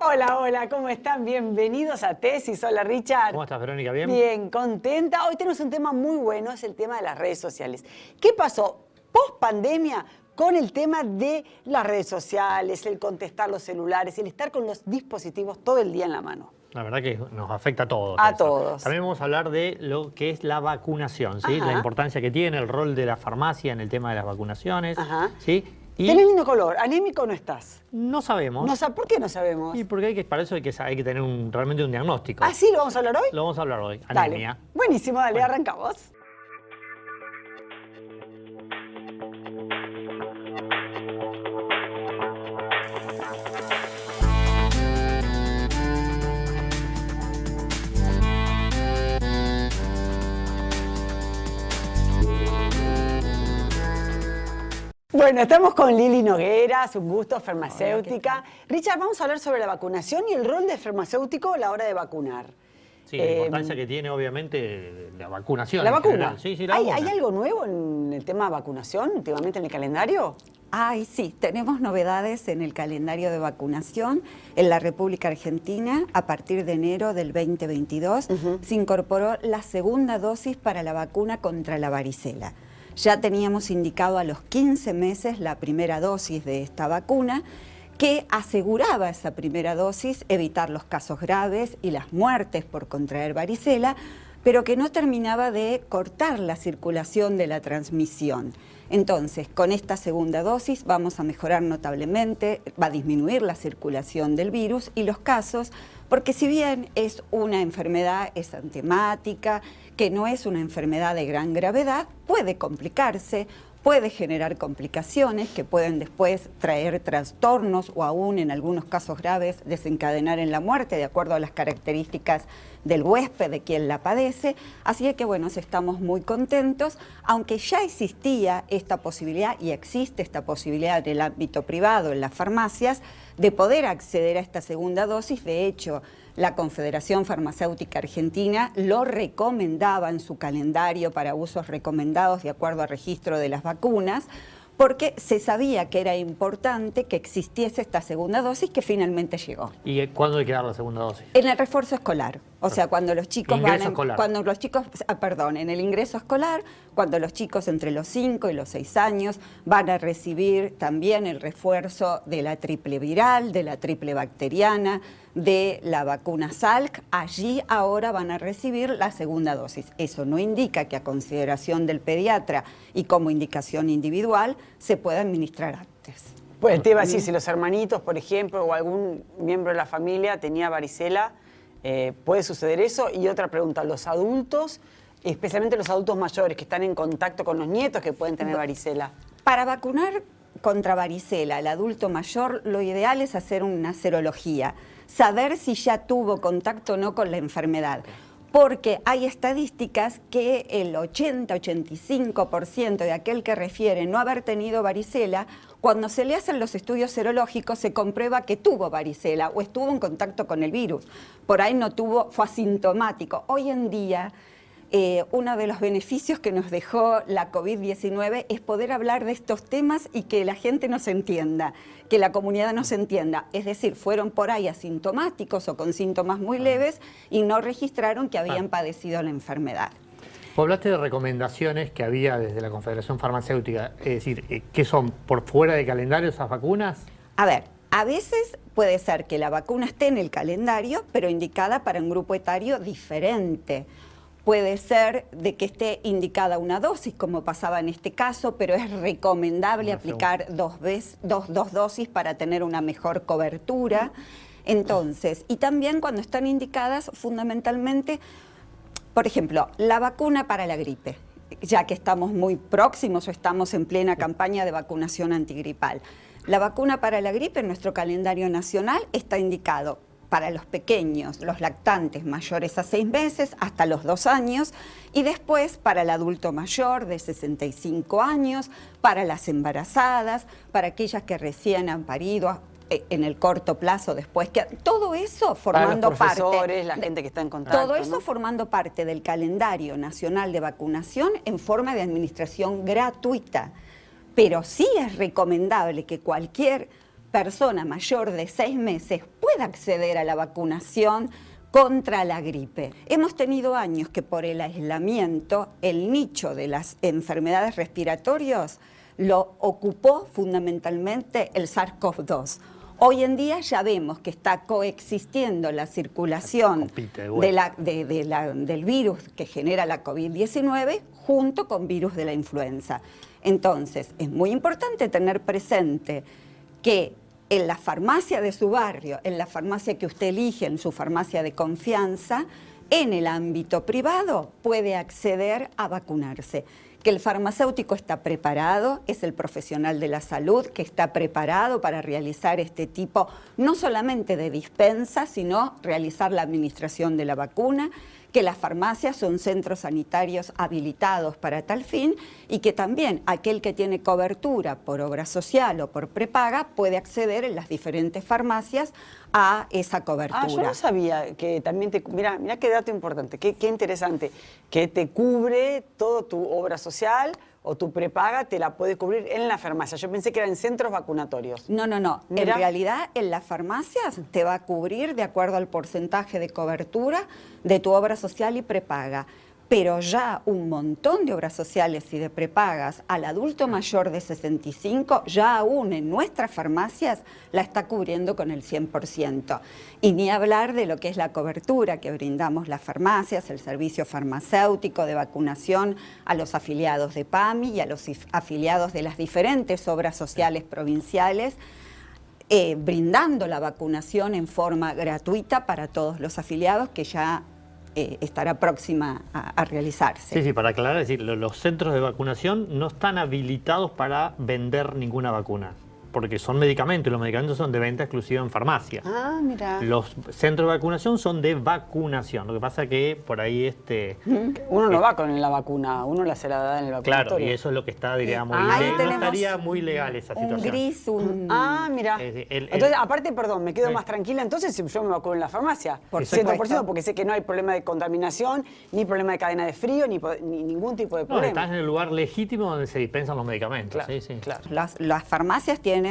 Hola, hola, ¿cómo están? Bienvenidos a Tesis. Hola, Richard. ¿Cómo estás, Verónica? ¿Bien? Bien, contenta. Hoy tenemos un tema muy bueno, es el tema de las redes sociales. ¿Qué pasó post pandemia con el tema de las redes sociales, el contestar los celulares, el estar con los dispositivos todo el día en la mano? La verdad que nos afecta a todos. A eso. todos. También vamos a hablar de lo que es la vacunación, ¿sí? Ajá. La importancia que tiene, el rol de la farmacia en el tema de las vacunaciones. Ajá. ¿Sí? Y Tenés lindo color. ¿Anémico no estás? no sabemos. ¿Por qué no sabemos? Y porque para eso hay que tener realmente un diagnóstico. ¿Ah, sí? ¿Lo vamos a hablar hoy? Lo vamos a hablar hoy. Dale. Anemia. Buenísimo, dale, Bueno. arrancamos. Bueno, estamos con Lili Noguera, un gusto, farmacéutica. Richard, vamos a hablar sobre la vacunación y el rol del farmacéutico a la hora de vacunar. Sí, la importancia que tiene, obviamente, la vacunación. ¿La en vacuna? general. Sí, la ¿Hay vacuna. algo nuevo en el tema de vacunación últimamente en el calendario? Ay, sí, tenemos novedades en el calendario de vacunación. En la República Argentina, a partir de enero del 2022, se incorporó la segunda dosis para la vacuna contra la varicela. Ya teníamos indicado a los 15 meses la primera dosis de esta vacuna, que aseguraba esa primera dosis evitar los casos graves y las muertes por contraer varicela, pero que no terminaba de cortar la circulación de la transmisión. Entonces, con esta segunda dosis vamos a mejorar notablemente, va a disminuir la circulación del virus y los casos, porque si bien es una enfermedad asintomática, que no es una enfermedad de gran gravedad, puede complicarse, puede generar complicaciones que pueden después traer trastornos o aún en algunos casos graves desencadenar en la muerte de acuerdo a las características del huésped de quien la padece. Así que bueno, estamos muy contentos, aunque ya existía esta posibilidad y existe esta posibilidad en el ámbito privado, en las farmacias, de poder acceder a esta segunda dosis. De hecho, la Confederación Farmacéutica Argentina lo recomendaba en su calendario para usos recomendados de acuerdo al registro de las vacunas, porque se sabía que era importante que existiese esta segunda dosis que finalmente llegó. ¿Y cuándo hay que dar la segunda dosis? En el refuerzo escolar, o sea, cuando los chicos escolar. En el ingreso escolar, cuando los chicos entre los 5 y los 6 años van a recibir también el refuerzo de la triple viral, de la triple bacteriana, de la vacuna Salk, allí ahora van a recibir la segunda dosis. Eso no indica que a consideración del pediatra y como indicación individual se pueda administrar antes. Pues te iba a decir, si los hermanitos, por ejemplo, o algún miembro de la familia tenía varicela, ¿puede suceder eso? Y otra pregunta, los adultos, especialmente los adultos mayores que están en contacto con los nietos que pueden tener varicela. Para vacunar contra varicela al adulto mayor, lo ideal es hacer una serología, saber si ya tuvo contacto o no con la enfermedad. Porque hay estadísticas que el 80-85% de aquel que refiere no haber tenido varicela, cuando se le hacen los estudios serológicos se comprueba que tuvo varicela o estuvo en contacto con el virus. Por ahí no tuvo, fue asintomático. Hoy en día, uno de los beneficios que nos dejó la COVID-19 es poder hablar de estos temas y que la gente nos entienda, que la comunidad nos entienda. Es decir, fueron por ahí asintomáticos o con síntomas muy leves y no registraron que habían padecido la enfermedad. Vos hablaste de recomendaciones que había desde la Confederación Farmacéutica, es decir, ¿qué son por fuera de calendario esas vacunas? A ver, a veces puede ser que la vacuna esté en el calendario, pero indicada para un grupo etario diferente. Puede ser de que esté indicada una dosis, como pasaba en este caso, pero es recomendable aplicar dos dosis para tener una mejor cobertura. Entonces, y también cuando están indicadas fundamentalmente, por ejemplo, la vacuna para la gripe, ya que estamos muy próximos o estamos en plena campaña de vacunación antigripal. La vacuna para la gripe en nuestro calendario nacional está indicado para los pequeños, los lactantes mayores a 6 meses, hasta los 2 años, y después para el adulto mayor de 65 años, para las embarazadas, para aquellas que recién han parido en el corto plazo después, que todo eso formando para los profesores, la gente que está en contacto, todo eso, ¿no? Formando parte del calendario nacional de vacunación en forma de administración gratuita. Pero sí es recomendable que cualquier persona mayor de 6 meses pueda acceder a la vacunación contra la gripe. Hemos tenido años que por el aislamiento, el nicho de las enfermedades respiratorias lo ocupó fundamentalmente el SARS-CoV-2. Hoy en día ya vemos que está coexistiendo la circulación del virus que genera la COVID-19 junto con virus de la influenza. Entonces, es muy importante tener presente que en la farmacia de su barrio, en la farmacia que usted elige, en su farmacia de confianza, en el ámbito privado puede acceder a vacunarse. Que el farmacéutico está preparado, es el profesional de la salud que está preparado para realizar este tipo, no solamente de dispensa, sino realizar la administración de la vacuna, que las farmacias son centros sanitarios habilitados para tal fin y que también aquel que tiene cobertura por obra social o por prepaga puede acceder en las diferentes farmacias a esa cobertura. Ah, yo no sabía que también te... Mira qué dato importante, qué interesante, que te cubre todo tu obra social o tu prepaga, te la puede cubrir en la farmacia. Yo pensé que era en centros vacunatorios. No. Mira. En realidad, en las farmacias te va a cubrir de acuerdo al porcentaje de cobertura de tu obra social y prepaga. Pero ya un montón de obras sociales y de prepagas al adulto mayor de 65, ya aún en nuestras farmacias la está cubriendo con el 100%. Y ni hablar de lo que es la cobertura que brindamos las farmacias, el servicio farmacéutico de vacunación a los afiliados de PAMI y a los afiliados de las diferentes obras sociales provinciales, brindando la vacunación en forma gratuita para todos los afiliados que ya estará próxima a realizarse. Sí, para aclarar, es decir, los centros de vacunación no están habilitados para vender ninguna vacuna, porque son medicamentos y los medicamentos son de venta exclusiva en farmacia. Ah, mira. Los centros de vacunación son de vacunación, lo que pasa que por ahí uno no va con la vacuna, uno se la da en el vacunatorio. Claro, y eso es lo que está, diríamos, ahí no tenemos estaría muy legal esa situación. Un gris, Ah, mira. Entonces, aparte, perdón, me quedo más tranquila entonces si yo me vacuno en la farmacia. Por 100%, porque sé que no hay problema de contaminación, ni problema de cadena de frío, ni ningún tipo de No, problema. estás en el lugar legítimo donde se dispensan los medicamentos. Claro, sí. claro. Las farmacias tienen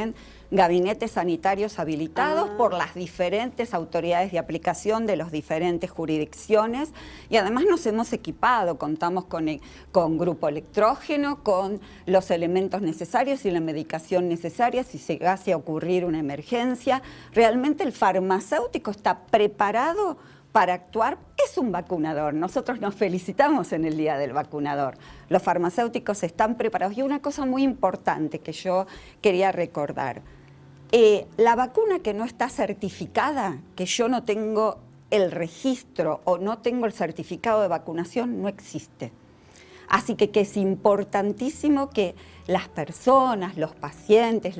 gabinetes sanitarios habilitados por las diferentes autoridades de aplicación de las diferentes jurisdicciones y además nos hemos equipado, contamos con grupo electrógeno, con los elementos necesarios y la medicación necesaria si llegase a ocurrir una emergencia. Realmente el farmacéutico está preparado para actuar, es un vacunador. Nosotros nos felicitamos en el Día del Vacunador. Los farmacéuticos están preparados. Y una cosa muy importante que yo quería recordar. La vacuna que no está certificada, que yo no tengo el registro o no tengo el certificado de vacunación, no existe. Así que es importantísimo que las personas, los pacientes,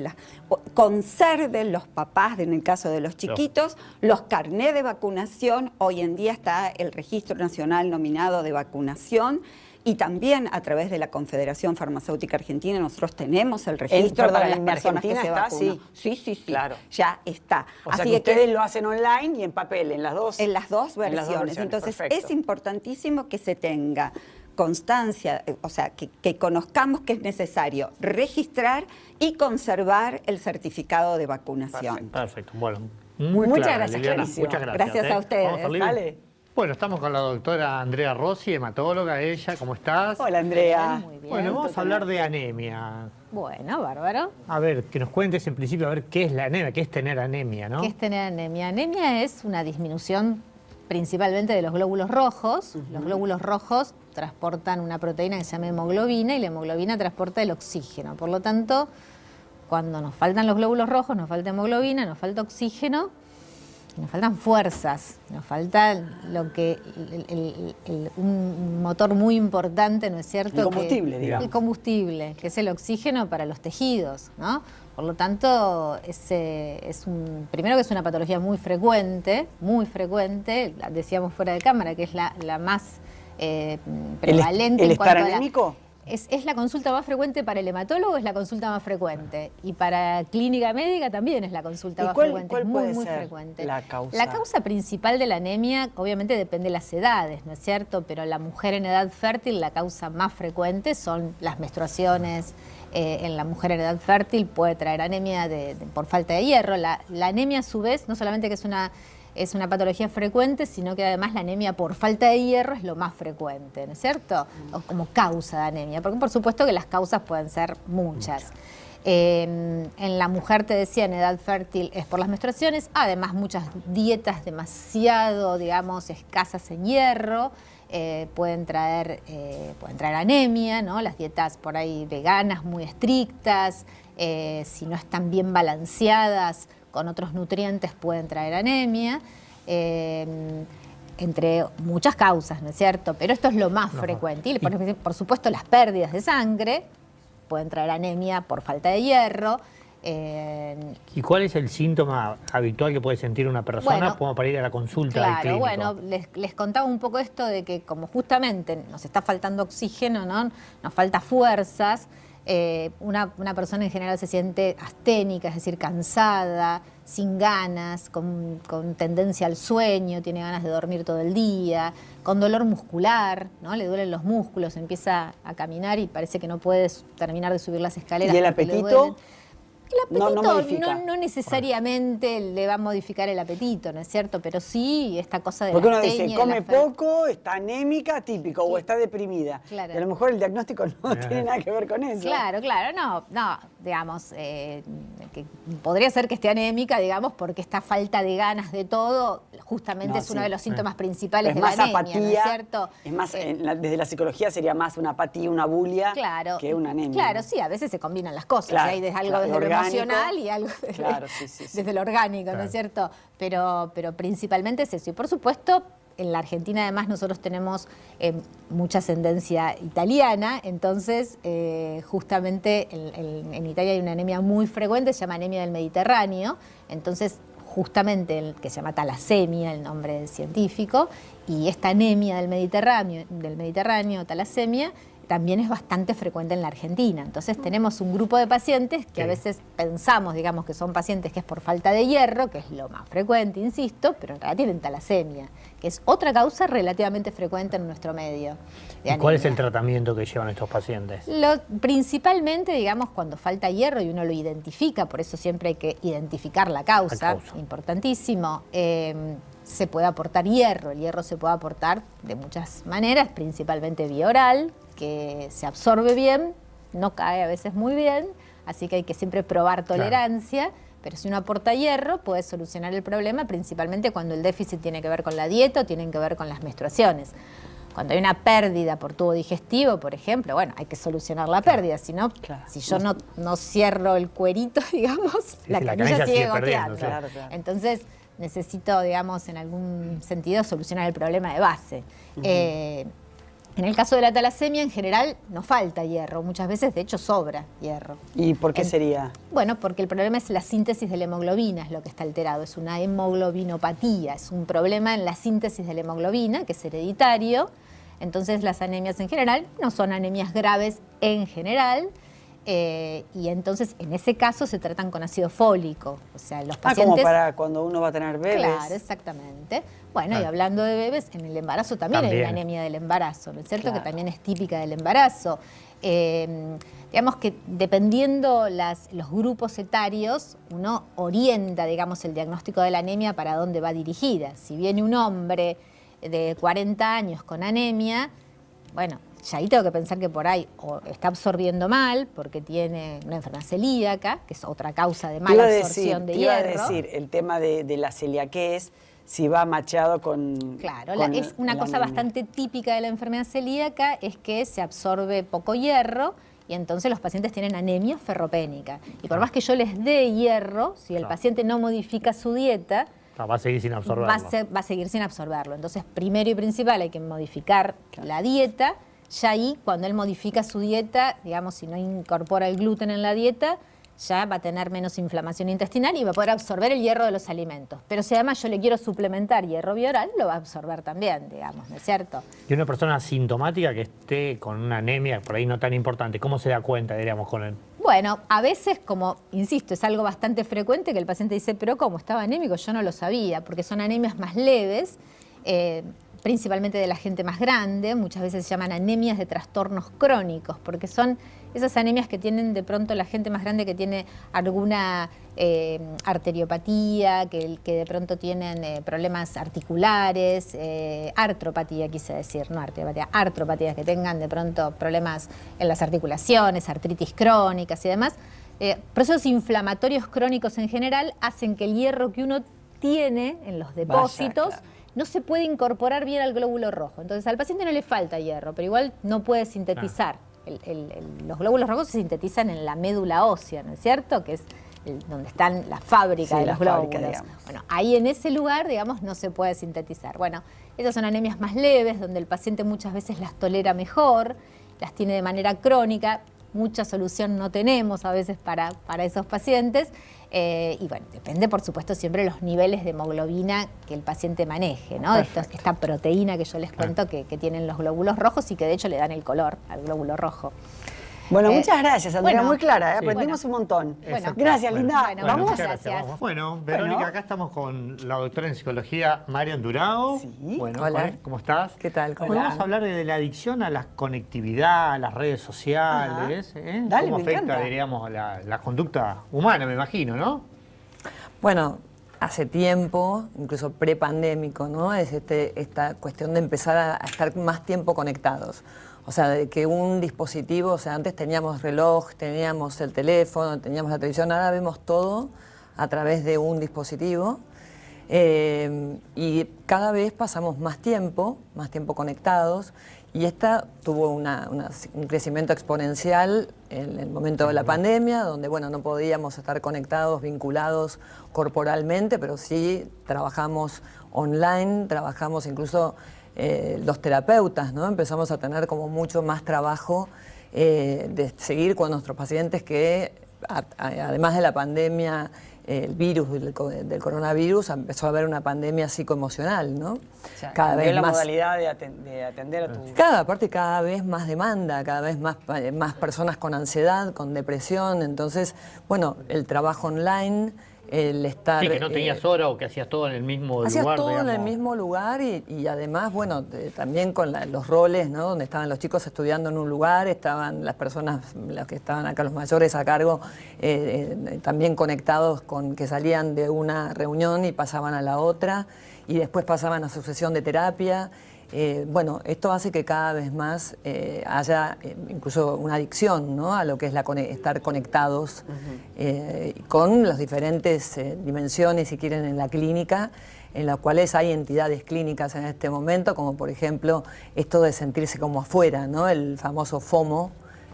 conserven los papás, en el caso de los chiquitos, los carnés de vacunación. Hoy en día está el Registro Nacional Nominado de Vacunación y también a través de la Confederación Farmacéutica Argentina nosotros tenemos el registro para las personas que se vacunan. Sí, claro. Ya está. O sea que ustedes lo hacen online y en papel, en las dos. En las dos versiones. Entonces perfecto. Es importantísimo que se tenga constancia, o sea, que conozcamos que es necesario registrar y conservar el certificado de vacunación. Perfecto. Bueno, Muchas clara, gracias, Liliana. clarísimo. Muchas gracias. Gracias a ustedes. Vamos, Olivia. Dale. Bueno, estamos con la doctora Andrea Rossi, hematóloga, ella, ¿cómo estás? Hola, Andrea. Muy bien. Bueno, vamos a hablar de anemia. Bueno, bárbaro. A ver, que nos cuentes en principio a ver qué es la anemia, qué es tener anemia, ¿no? ¿Qué es tener anemia? Anemia es una disminución principalmente de los glóbulos rojos. Los glóbulos rojos transportan una proteína que se llama hemoglobina y la hemoglobina transporta el oxígeno. Por lo tanto, cuando nos faltan los glóbulos rojos, nos falta hemoglobina, nos falta oxígeno, nos faltan fuerzas, nos falta un motor muy importante, ¿no es cierto? El combustible, digamos. El combustible, que es el oxígeno para los tejidos, ¿no? Por lo tanto, primero que es una patología muy frecuente, decíamos fuera de cámara, que es la más prevalente. ¿El en cuanto estar a anémico? Es la consulta más frecuente para el hematólogo, es la consulta más frecuente. Y para clínica médica también es la consulta más frecuente. ¿Cuál es puede muy ser frecuente. la causa? La causa principal de la anemia, obviamente depende de las edades, ¿no es cierto? Pero la mujer en edad fértil, la causa más frecuente son las menstruaciones en la mujer en edad fértil puede traer anemia por falta de hierro. La anemia, a su vez, no solamente que es una patología frecuente, sino que además la anemia por falta de hierro es lo más frecuente, ¿no es cierto? O como causa de anemia, porque por supuesto que las causas pueden ser muchas. En la mujer, te decía, en edad fértil es por las menstruaciones, además muchas dietas demasiado, digamos, escasas en hierro, pueden traer anemia, ¿no? Las dietas por ahí veganas muy estrictas, si no están bien balanceadas con otros nutrientes pueden traer anemia, entre muchas causas, ¿no es cierto? Pero esto es lo más frecuente. Y por supuesto las pérdidas de sangre pueden traer anemia por falta de hierro. ¿Y cuál es el síntoma habitual que puede sentir una persona como para ir a la consulta del clínico? Bueno, les contaba un poco esto de que como justamente nos está faltando oxígeno, ¿no? Nos falta fuerzas, una persona en general se siente asténica, es decir, cansada, sin ganas, con tendencia al sueño, tiene ganas de dormir todo el día, con dolor muscular, ¿no? Le duelen los músculos, empieza a caminar y parece que no puede terminar de subir las escaleras. ¿Y el apetito? El apetito no necesariamente le va a modificar el apetito, ¿no es cierto? Pero sí esta cosa de porque la uno dice, astenia, come poco, está anémica, típico, o está deprimida. Claro. Y a lo mejor el diagnóstico no tiene nada que ver con eso. Claro, no, digamos, que podría ser que esté anémica, digamos, porque esta falta de ganas de todo justamente es uno de los síntomas principales de la anemia, apatía, ¿no es cierto? Es más, desde la psicología sería más una apatía, una bulia que una anemia. Claro, sí, a veces se combinan las cosas, Claro, hay algo claro, desde lo orgánico, emocional y algo desde lo orgánico, ¿no es cierto? Pero principalmente es eso. Y por supuesto, en la Argentina además nosotros tenemos mucha ascendencia italiana, entonces justamente en Italia hay una anemia muy frecuente, se llama anemia del Mediterráneo, entonces justamente que se llama talasemia, el nombre científico, y esta anemia del Mediterráneo, talasemia, también es bastante frecuente en la Argentina. Entonces tenemos un grupo de pacientes que a veces pensamos, digamos, que son pacientes que es por falta de hierro, que es lo más frecuente, insisto, pero en realidad tienen talasemia, que es otra causa relativamente frecuente en nuestro medio. ¿Y cuál es el tratamiento que llevan estos pacientes? Principalmente, digamos, cuando falta hierro y uno lo identifica, por eso siempre hay que identificar la causa. Importantísimo. Se puede aportar hierro. El hierro se puede aportar de muchas maneras, principalmente vía oral, que se absorbe bien, no cae a veces muy bien, así que hay que siempre probar tolerancia, pero si uno aporta hierro puede solucionar el problema, principalmente cuando el déficit tiene que ver con la dieta o tiene que ver con las menstruaciones. Cuando hay una pérdida por tubo digestivo, por ejemplo, bueno, hay que solucionar la pérdida, si no, si yo no cierro el cuerito, digamos, la canilla sigue goteando. Entonces, necesito, digamos, en algún sentido solucionar el problema de base. En el caso de la talasemia, en general, no falta hierro. Muchas veces, de hecho, sobra hierro. ¿Y por qué sería? Bueno, porque el problema es la síntesis de la hemoglobina, es lo que está alterado. Es una hemoglobinopatía, es un problema en la síntesis de la hemoglobina, que es hereditario. Entonces, las anemias en general no son anemias graves en general. Y entonces, en ese caso, se tratan con ácido fólico. O sea, los pacientes... como para cuando uno va a tener bebés. Claro, exactamente. Bueno, y hablando de bebés, en el embarazo también hay una anemia del embarazo, ¿no es cierto? Que también es típica del embarazo. Digamos que dependiendo los grupos etarios, uno orienta, digamos, el diagnóstico de la anemia para dónde va dirigida. Si viene un hombre de 40 años con anemia, bueno, ya ahí tengo que pensar que por ahí o está absorbiendo mal porque tiene una enfermedad celíaca, que es otra causa de mala absorción de hierro. Iba a decir, el tema de la celiaquez, si va machado con... Claro, es una cosa bastante típica de la enfermedad celíaca, es que se absorbe poco hierro y entonces los pacientes tienen anemia ferropénica. Y por más que yo les dé hierro, si el paciente no modifica su dieta... va a seguir sin absorberlo. Va a seguir sin absorberlo. Entonces, primero y principal, hay que modificar la dieta. Ya ahí, cuando él modifica su dieta, digamos, si no incorpora el gluten en la dieta, ya va a tener menos inflamación intestinal y va a poder absorber el hierro de los alimentos. Pero si además yo le quiero suplementar hierro bioral, lo va a absorber también, digamos, ¿no es cierto? Y una persona asintomática que esté con una anemia por ahí no tan importante, ¿cómo se da cuenta, diríamos, con él? Bueno, a veces, como insisto, es algo bastante frecuente que el paciente dice, pero como estaba anémico, yo no lo sabía, porque son anemias más leves, principalmente de la gente más grande, muchas veces se llaman anemias de trastornos crónicos, porque son esas anemias que tienen de pronto la gente más grande que tiene alguna arteriopatía, que de pronto tienen problemas articulares, artropatía quise decir, no arteriopatía, artropatías, que tengan de pronto problemas en las articulaciones, artritis crónicas y demás. Procesos inflamatorios crónicos en general hacen que el hierro que uno tiene en los depósitos no se puede incorporar bien al glóbulo rojo. Entonces al paciente no le falta hierro, pero igual no puede sintetizar. Los glóbulos rojos se sintetizan en la médula ósea, ¿no es cierto? Que es donde están la fábrica de los glóbulos. Bueno, ahí en ese lugar, digamos, no se puede sintetizar. Bueno, esas son anemias más leves, donde el paciente muchas veces las tolera mejor, las tiene de manera crónica. Mucha solución no tenemos a veces para esos pacientes. Y bueno, depende por supuesto siempre de los niveles de hemoglobina que el paciente maneje, ¿no? Esta proteína que yo les cuento que tienen los glóbulos rojos y que de hecho le dan el color al glóbulo rojo. Bueno, muchas gracias, Andrea, bueno, muy clara, sí. aprendimos un montón. Bueno, gracias, linda. bueno, Vamos. muchas gracias. Bueno, Verónica, acá estamos con la doctora en psicología, Marian Durao. Sí. Bueno, Hola. ¿cómo estás? ¿Qué tal? Bueno, vamos a hablar de la adicción a la conectividad, a las redes sociales. Dale, ¿Cómo me afecta, encanta. diríamos, la conducta humana, me imagino, ¿no? Bueno, hace tiempo, incluso prepandémico, ¿no? Es esta cuestión de empezar a estar más tiempo conectados. O sea, de que un dispositivo, o sea, antes teníamos reloj, teníamos el teléfono, teníamos la televisión, ahora vemos todo a través de un dispositivo. Y cada vez pasamos más tiempo conectados. Y esta tuvo un crecimiento exponencial en el momento de la pandemia, donde bueno, no podíamos estar conectados, vinculados corporalmente, pero sí trabajamos online, trabajamos incluso los terapeutas, ¿no? Empezamos a tener como mucho más trabajo de seguir con nuestros pacientes que, además de la pandemia, el virus del coronavirus, empezó a haber una pandemia psicoemocional, ¿no? O sea, Cada vez la más. modalidad de atender a tu... Aparte cada vez más demanda, cada vez más personas con ansiedad, con depresión. Entonces, bueno, el trabajo online, el estar... Sí, que no tenías hora o que hacías todo en el mismo lugar. Hacías todo en el digamos. mismo lugar y además, bueno, también con los roles, ¿no? Donde estaban los chicos estudiando en un lugar, estaban las personas, los que estaban acá, los mayores a cargo, también conectados con que salían de una reunión y pasaban a la otra y después pasaban a su sesión de terapia. Bueno, esto hace que cada vez más haya incluso una adicción, ¿no? A lo que es estar conectados con las diferentes dimensiones, si quieren, en la clínica, en las cuales hay entidades clínicas en este momento, como por ejemplo esto de sentirse como afuera, ¿no? El famoso FOMO,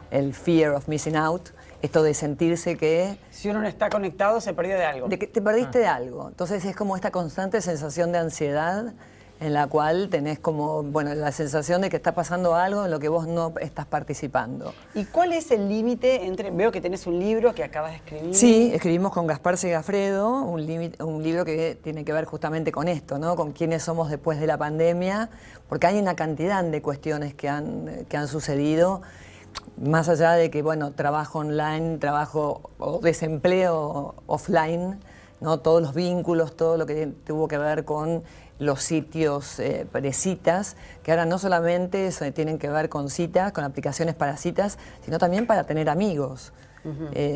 el Fear of Missing Out, esto de sentirse que... Si uno no está conectado, se perdió de algo. De que te perdiste de algo. Entonces es como esta constante sensación de ansiedad en la cual tenés como, bueno, la sensación de que está pasando algo en lo que vos no estás participando. ¿Y cuál es el límite entre... Veo que tenés un libro que acabas de escribir. Sí, escribimos con Gaspar Segafredo, un libro que tiene que ver justamente con esto, ¿no? Con quiénes somos después de la pandemia, porque hay una cantidad de cuestiones que han sucedido, más allá de que, bueno, trabajo online, trabajo o desempleo offline, ¿no? Todos los vínculos, todo lo que tuvo que ver con los sitios de citas, que ahora no solamente tienen que ver con citas, con aplicaciones para citas, sino también para tener amigos.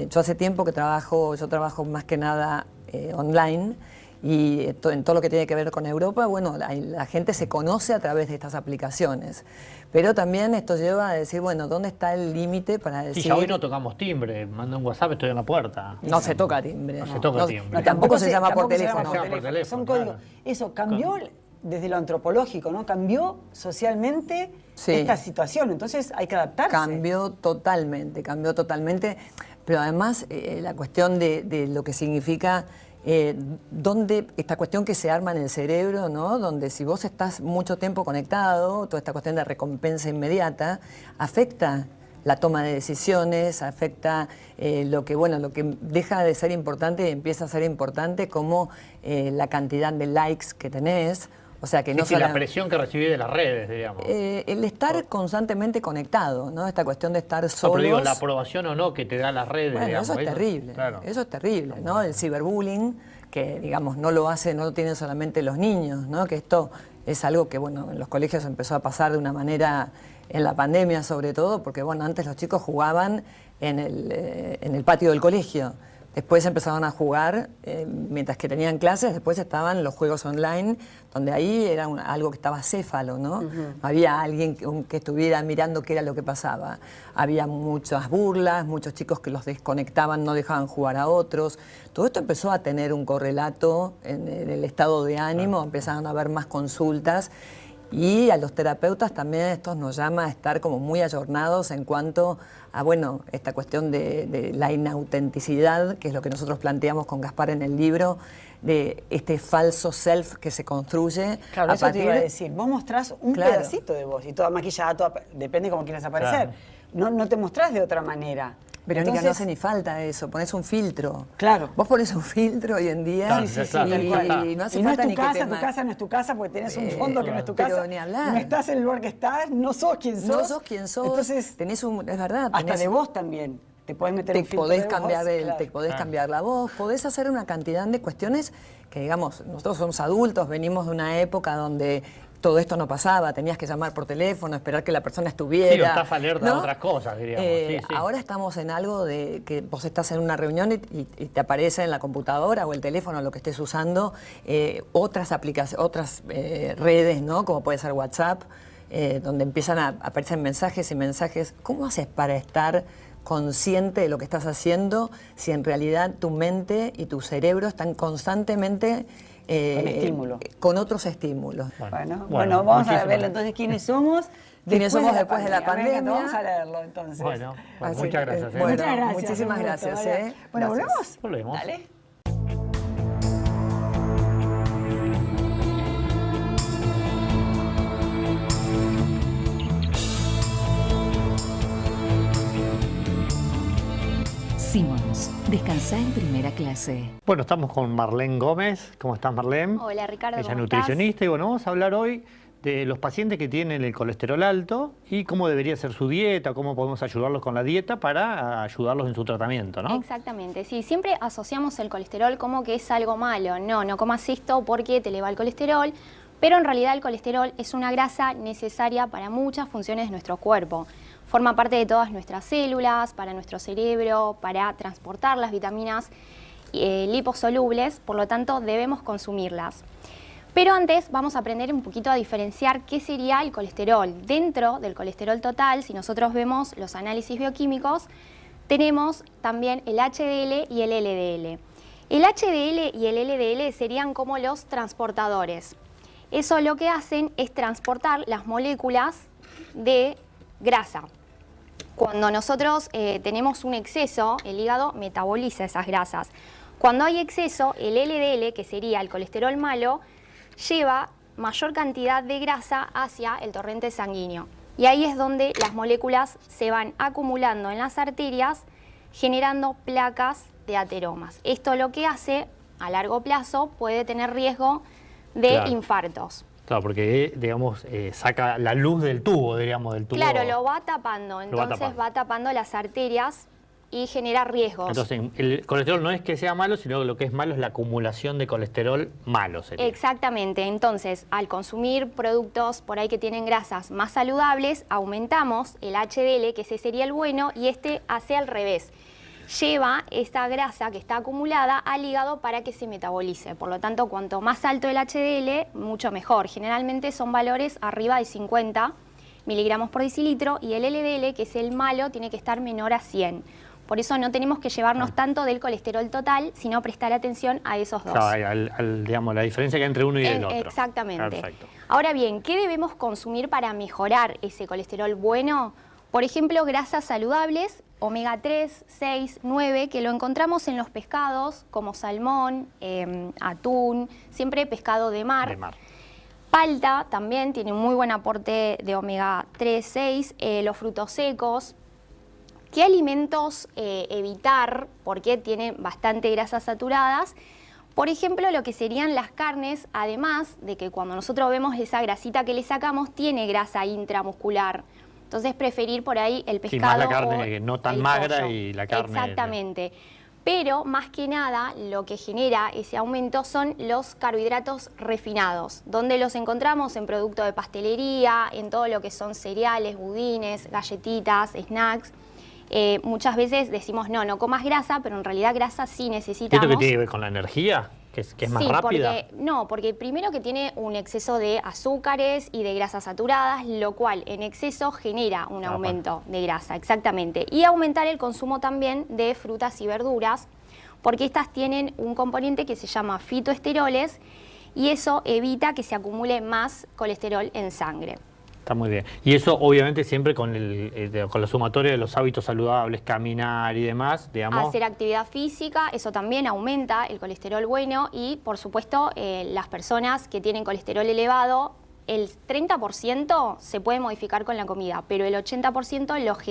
Yo hace tiempo que trabajo más que nada online, y en todo lo que tiene que ver con Europa, bueno, la gente se conoce a través de estas aplicaciones. Pero también esto lleva a decir, bueno, ¿dónde está el límite para decir... Sí, ya hoy no tocamos timbre, manda un WhatsApp, estoy en la puerta. No se toca timbre. No se toca timbre. Y tampoco se llama por se teléfono. llama por teléfono, Son claro. códigos. Eso cambió desde lo antropológico, ¿no? Cambió socialmente Sí. esta situación, entonces hay que adaptarse. Cambió totalmente, pero además la cuestión de lo que significa, esta cuestión que se arma en el cerebro, ¿no? Donde si vos estás mucho tiempo conectado, toda esta cuestión de recompensa inmediata, afecta la toma de decisiones, afecta lo que deja de ser importante y empieza a ser importante, como la cantidad de likes que tenés. O sea, que Sí, no sí, solo la presión que recibí de las redes, digamos. el estar constantemente conectado, ¿no? Esta cuestión de estar No, solos. pero digo, la aprobación o no que te da las redes, Bueno, digamos. eso es terrible, claro. eso es terrible, ¿no? El ciberbullying, que digamos no lo tienen solamente los niños, ¿no? Que esto es algo que, bueno, en los colegios empezó a pasar de una manera en la pandemia sobre todo, porque bueno, antes los chicos jugaban en el patio del colegio. Después empezaron a jugar, mientras que tenían clases, después estaban los juegos online, donde ahí era algo que estaba acéfalo, ¿no? No había alguien que estuviera mirando qué era lo que pasaba. Había muchas burlas, muchos chicos que los desconectaban, no dejaban jugar a otros. Todo esto empezó a tener un correlato en el estado de ánimo, empezaron a haber más consultas. Y a los terapeutas también esto nos llama a estar como muy ayornados en cuanto a, bueno, esta cuestión de la inautenticidad, que es lo que nosotros planteamos con Gaspar en el libro, de este falso self que se construye. Claro, eso te iba a decir. Vos mostrás un pedacito de vos y toda maquillada, depende cómo quieras aparecer. Claro. No te mostrás de otra manera. Verónica, entonces, no hace ni falta eso, pones un filtro. Claro. Vos pones un filtro hoy en día claro, y no hace falta tu ni casa, que te tu casa no es tu casa porque tenés un fondo que no es tu casa. Pero ni hablar. No estás en el lugar que estás, no sos quien sos. No sos quien sos. Entonces, tenés es verdad. Hasta de vos también. Te podés meter un filtro de cambiar voz, te podés cambiar la voz, podés hacer una cantidad de cuestiones que, digamos, nosotros somos adultos, venimos de una época donde todo esto no pasaba, tenías que llamar por teléfono, esperar que la persona estuviera. Sí, estás alerta a otras cosas, diríamos. Ahora estamos en algo de que vos estás en una reunión y te aparece en la computadora o el teléfono, lo que estés usando, otras aplicaciones, otras redes, ¿no? Como puede ser WhatsApp, donde empiezan a aparecer mensajes y mensajes. ¿Cómo haces para estar consciente de lo que estás haciendo si en realidad tu mente y tu cerebro están constantemente con otros estímulos? Bueno, vamos a ver entonces quiénes somos. ¿Quiénes somos después de la pandemia? Vamos a leerlo entonces. Bueno, muchas gracias. Muchas gracias. Muchísimas gracias. Bueno, gracias. ¿volvemos? Volvemos. Dale. Simmons, descansá en primera clase. Bueno, estamos con Marlene Gómez. ¿Cómo estás, Marlene? Hola, Ricardo. Ella es ¿cómo nutricionista estás? y bueno, vamos a hablar hoy de los pacientes que tienen el colesterol alto y cómo debería ser su dieta, cómo podemos ayudarlos con la dieta para ayudarlos en su tratamiento, ¿no? Exactamente, sí, siempre asociamos el colesterol como que es algo malo. No comas esto porque te eleva el colesterol, pero en realidad el colesterol es una grasa necesaria para muchas funciones de nuestro cuerpo. Forma parte de todas nuestras células, para nuestro cerebro, para transportar las vitaminas liposolubles, por lo tanto debemos consumirlas. Pero antes vamos a aprender un poquito a diferenciar qué sería el colesterol. Dentro del colesterol total, si nosotros vemos los análisis bioquímicos, tenemos también el HDL y el LDL. El HDL y el LDL serían como los transportadores. Eso lo que hacen es transportar las moléculas de grasa. Cuando nosotros tenemos un exceso, el hígado metaboliza esas grasas. Cuando hay exceso, el LDL, que sería el colesterol malo, lleva mayor cantidad de grasa hacia el torrente sanguíneo. Y ahí es donde las moléculas se van acumulando en las arterias, generando placas de ateromas. Esto lo que hace, a largo plazo, puede tener riesgo de infartos. Claro, porque, digamos, saca la luz del tubo, diríamos, del tubo. Claro, lo va tapando, entonces va tapando las arterias y genera riesgos. Entonces, el colesterol no es que sea malo, sino que lo que es malo es la acumulación de colesterol malo, sería. Exactamente, entonces, al consumir productos por ahí que tienen grasas más saludables, aumentamos el HDL, que ese sería el bueno, y este hace al revés. Lleva esta grasa que está acumulada al hígado para que se metabolice. Por lo tanto, cuanto más alto el HDL, mucho mejor. Generalmente son valores arriba de 50 miligramos por decilitro y el LDL, que es el malo, tiene que estar menor a 100. Por eso no tenemos que llevarnos tanto del colesterol total, sino prestar atención a esos dos. Claro, digamos, la diferencia que hay entre uno y el otro. Exactamente. Perfecto. Ahora bien, ¿qué debemos consumir para mejorar ese colesterol bueno? Por ejemplo, grasas saludables, omega 3, 6, 9, que lo encontramos en los pescados como salmón, atún, siempre pescado de mar. Palta también tiene un muy buen aporte de omega 3, 6, los frutos secos. ¿Qué alimentos evitar? Porque tienen bastante grasas saturadas. Por ejemplo, lo que serían las carnes, además de que cuando nosotros vemos esa grasita que le sacamos, tiene grasa intramuscular. Entonces, preferir por ahí el pescado. Sí, más la carne no tan magra pollo. y la carne. Exactamente. Pero más que nada lo que genera ese aumento son los carbohidratos refinados, donde los encontramos en productos de pastelería, en todo lo que son cereales, budines, galletitas, snacks. Muchas veces decimos no comas grasa, pero en realidad grasa sí necesitamos. ¿Esto que tiene que ver con la energía? ¿Que es más rápida? Porque primero que tiene un exceso de azúcares y de grasas saturadas, lo cual en exceso genera un aumento de grasa, exactamente. Y aumentar el consumo también de frutas y verduras, porque estas tienen un componente que se llama fitoesteroles y eso evita que se acumule más colesterol en sangre. Está muy bien. Y eso obviamente siempre con la sumatoria de los hábitos saludables, caminar y demás, digamos. Hacer actividad física, eso también aumenta el colesterol bueno y por supuesto las personas que tienen colesterol elevado, el 30% se puede modificar con la comida, pero el 80% lo genera.